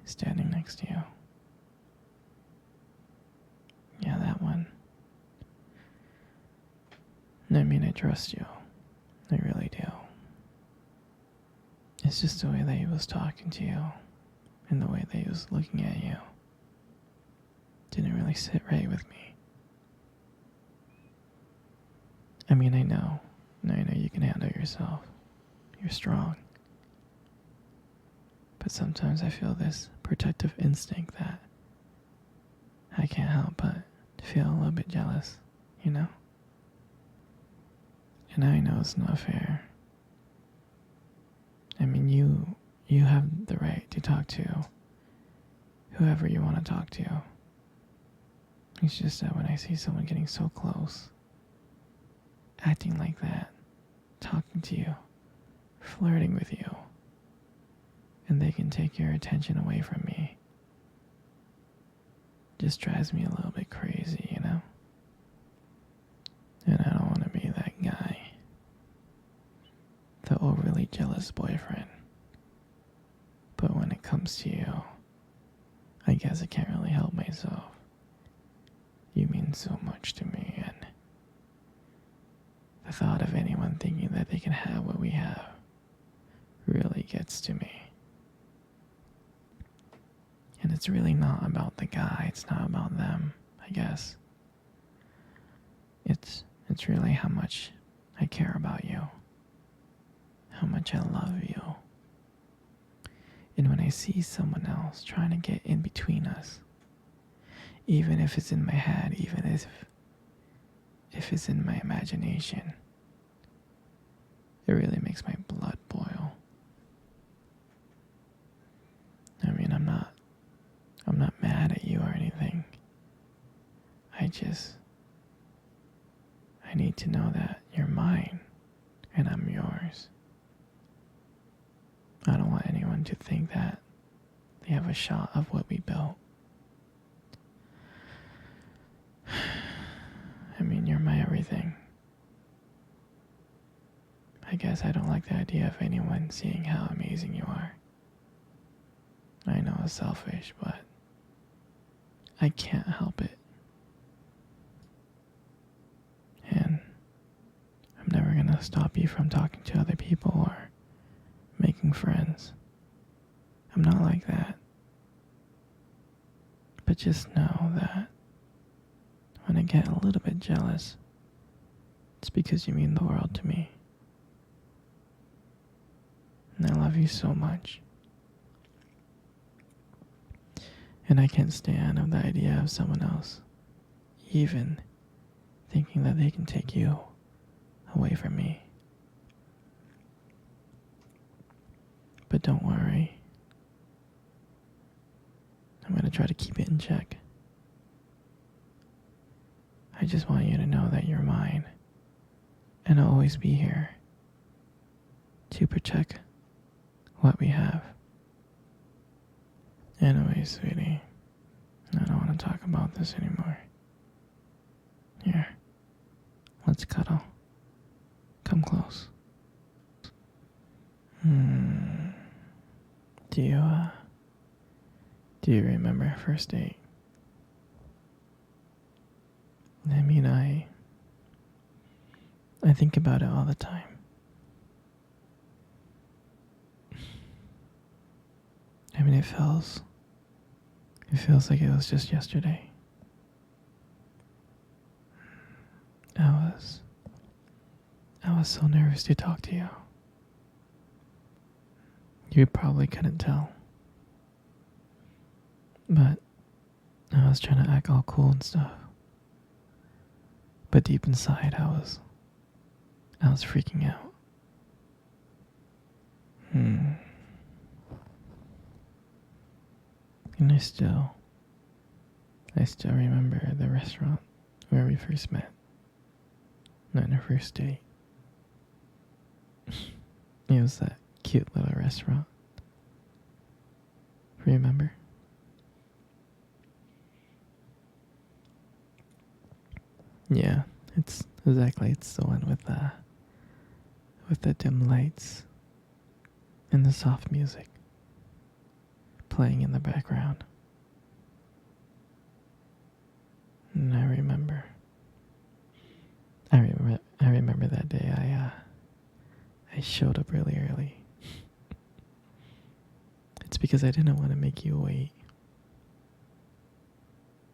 standing next to you. Yeah, that one. I mean, I trust you. I really do. It's just the way that he was talking to you and the way that he was looking at you didn't really sit right with me. I mean, I know you can handle yourself. You're strong. But sometimes I feel this protective instinct that I can't help but feel a little bit jealous, you know? And I know it's not fair. I mean, you have the right to talk to whoever you want to talk to. It's just that when I see someone getting so close, acting like that, talking to you, flirting with you, and they can take your attention away from me, just drives me a little bit crazy, you know? And I don't want to be that guy, the overly jealous boyfriend. But when it comes to you, I guess I can't really help myself. You mean so much to me, and the thought of anyone thinking that they can have what we have really gets to me. And it's really not about the guy, it's not about them, I guess. It's really how much I care about you, how much I love you. And when I see someone else trying to get in between us, even if it's in my head, even if it's in my imagination, it really makes my blood boil. I mean, I'm not mad at you or anything. I need to know that you're mine and I'm yours. I don't want anyone to think that they have a shot of what we built. I mean, you're my everything. I guess I don't like the idea of anyone seeing how amazing you are. I know it's selfish, but I can't help it. And I'm never gonna stop you from talking to other people or making friends. I'm not like that. But just know that when I get a little bit jealous, it's because you mean the world to me. And I love you so much. And I can't stand of the idea of someone else even thinking that they can take you away from me. But don't worry. I'm going to try to keep it in check. I just want you to know that you're mine. And I'll always be here to protect what we have. Anyway, sweetie, I don't want to talk about this anymore. Here, let's cuddle. Come close. Do you remember our first date? I mean, I think about it all the time. I mean, it feels like it was just yesterday. I was so nervous to talk to you. You probably couldn't tell. But I was trying to act all cool and stuff. But deep inside, I was freaking out. And I still remember the restaurant where we first met. On our first date. It was that cute little restaurant. Remember? Yeah, it's the one with the dim lights and the soft music playing in the background. And I remember that day I showed up really early. It's because I didn't want to make you wait.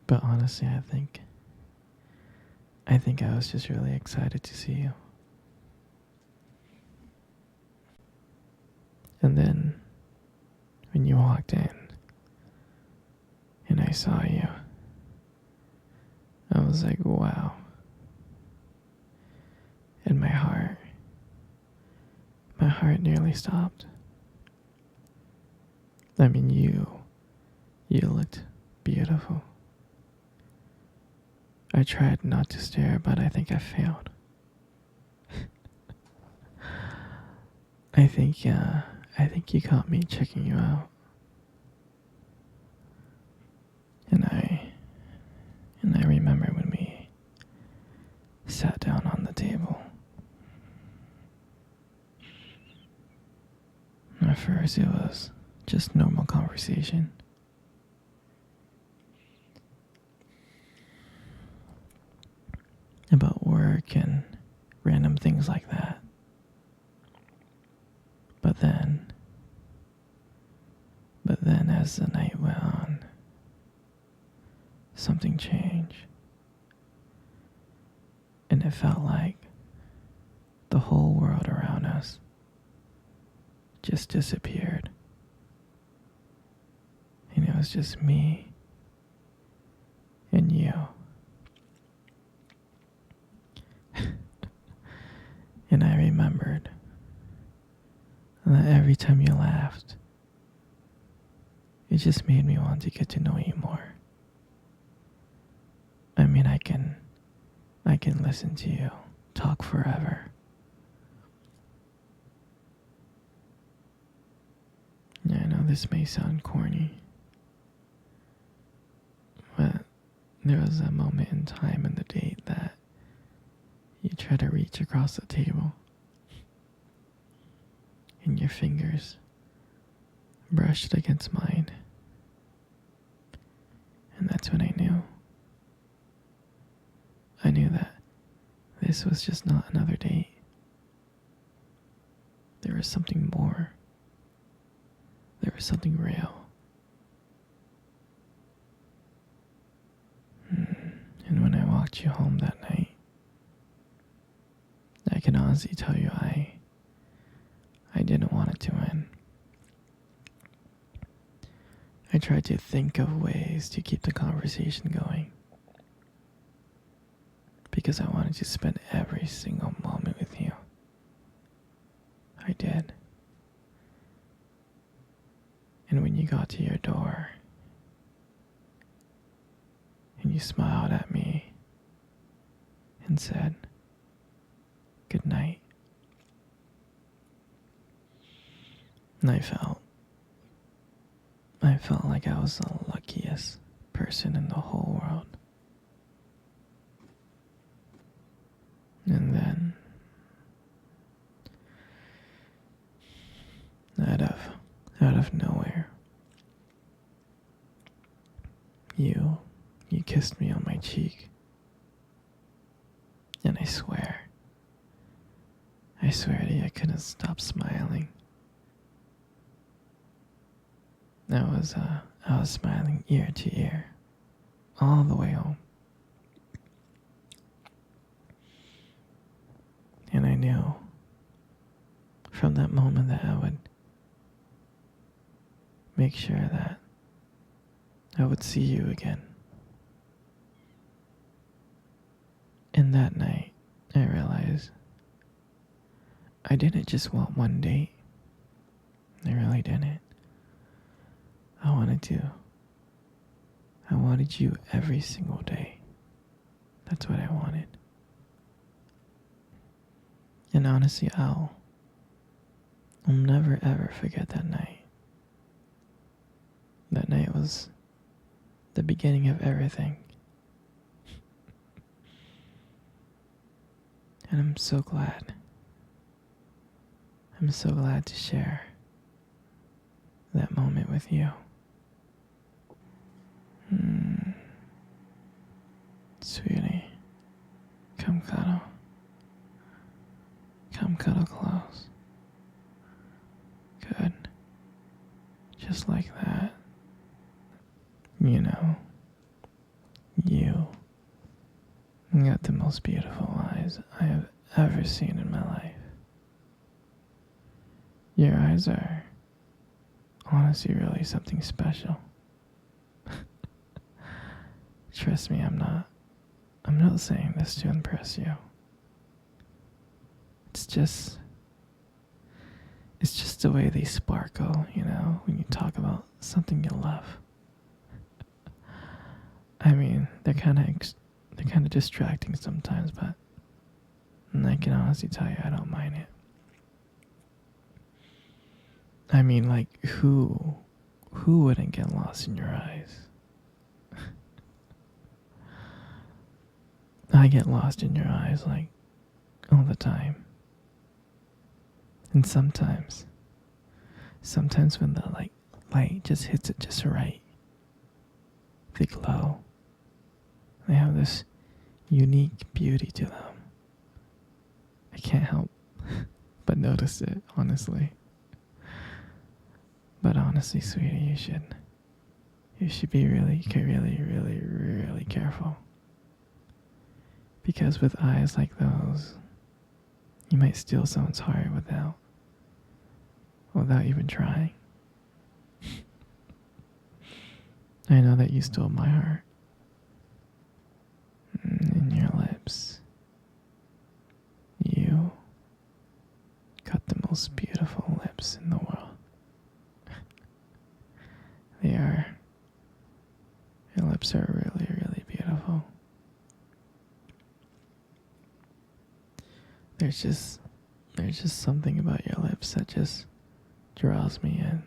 But honestly, I think I was just really excited to see you. And then when you walked in and I saw you, I was like, wow. And my heart nearly stopped. I mean, you looked beautiful. I tried not to stare, but I think I failed. I think you caught me checking you out. And I remember when we sat down on the table. At first it was just normal conversation. About work and random things like that. But then as the night went on, something changed. And it felt like the whole world around us just disappeared. And it was just me and you. And I remembered that every time you laughed, it just made me want to get to know you more. I mean, I can listen to you talk forever. Yeah, I know this may sound corny, but there was a moment in time in the date that you tried to reach across the table, and your fingers brushed against mine. And that's when I knew. I knew that this was just not another date. There was something more. There was something real. And when I walked you home that night, I can honestly tell you I didn't want it to end. I tried to think of ways to keep the conversation going, because I wanted to spend every single moment with you. I did. And when you got to your door and you smiled at me and said, "Good night," and I felt like I was the luckiest person in the whole world. And then, out of nowhere, you kissed me on my cheek. And I swear to you, I couldn't stop smiling. I was smiling ear to ear, all the way home. And I knew from that moment that I would make sure that I would see you again. And that night, I realized I didn't just want one date. I really didn't. I wanted you every single day. That's what I wanted. And honestly, I'll never ever forget that night. That night was the beginning of everything. And I'm so glad. I'm so glad to share that moment with you. Come cuddle close. Good. Just like that. You know, you got the most beautiful eyes I have ever seen in my life. Your eyes are honestly really something special. Trust me, I'm not saying this to impress you. It's just the way they sparkle, you know, when you talk about something you love. I mean, they're kind of distracting sometimes, but I can honestly tell you I don't mind it. I mean, like, who wouldn't get lost in your eyes? I get lost in your eyes, like, all the time. And sometimes when the light just hits it just right, they glow. They have this unique beauty to them. I can't help but notice it, honestly. But honestly, sweetie, you should be really careful. Because with eyes like those, you might steal someone's heart without even trying. I know that you stole my heart. And your lips. You got the most beautiful lips in the world. Your lips are really beautiful. There's just something about your lips that just draws me in.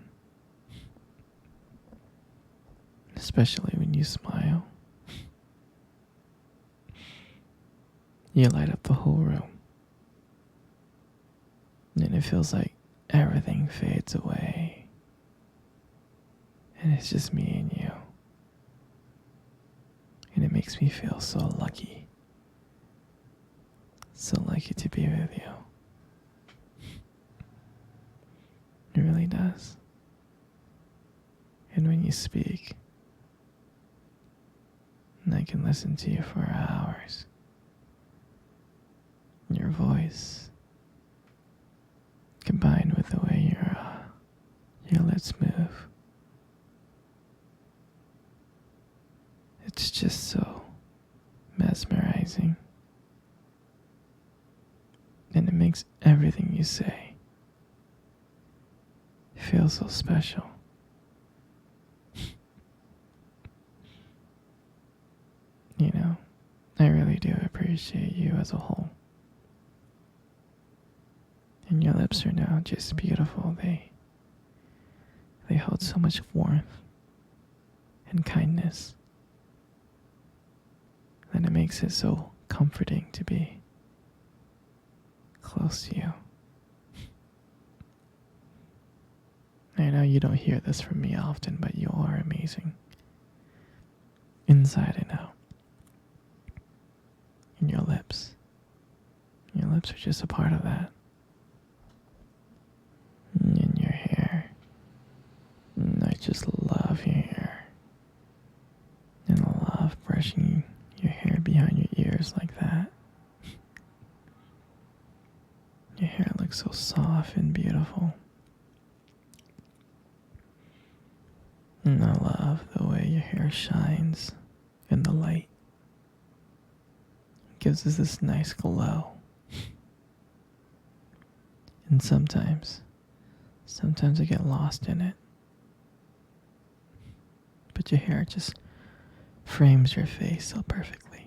Especially when you smile. You light up the whole room. And it feels like everything fades away. And it's just me and you. And it makes me feel so lucky. So lucky to be with you. It really does. And when you speak, I can listen to you for hours. Your voice, combined with the way your lips move, it's just so mesmerizing. And it makes everything you say feel so special. You know, I really do appreciate you as a whole. And your lips are now just beautiful. They hold so much warmth and kindness. And it makes it so comforting to be close to you. I know you don't hear this from me often, but you are amazing. Inside and out. And your lips. Your lips are just a part of that. And your hair. And I just love your hair. And I love brushing your hair behind your ears like that. Your hair looks so soft and beautiful. And I love the way your hair shines in the light. It gives us this nice glow. And sometimes I get lost in it. But your hair just frames your face so perfectly.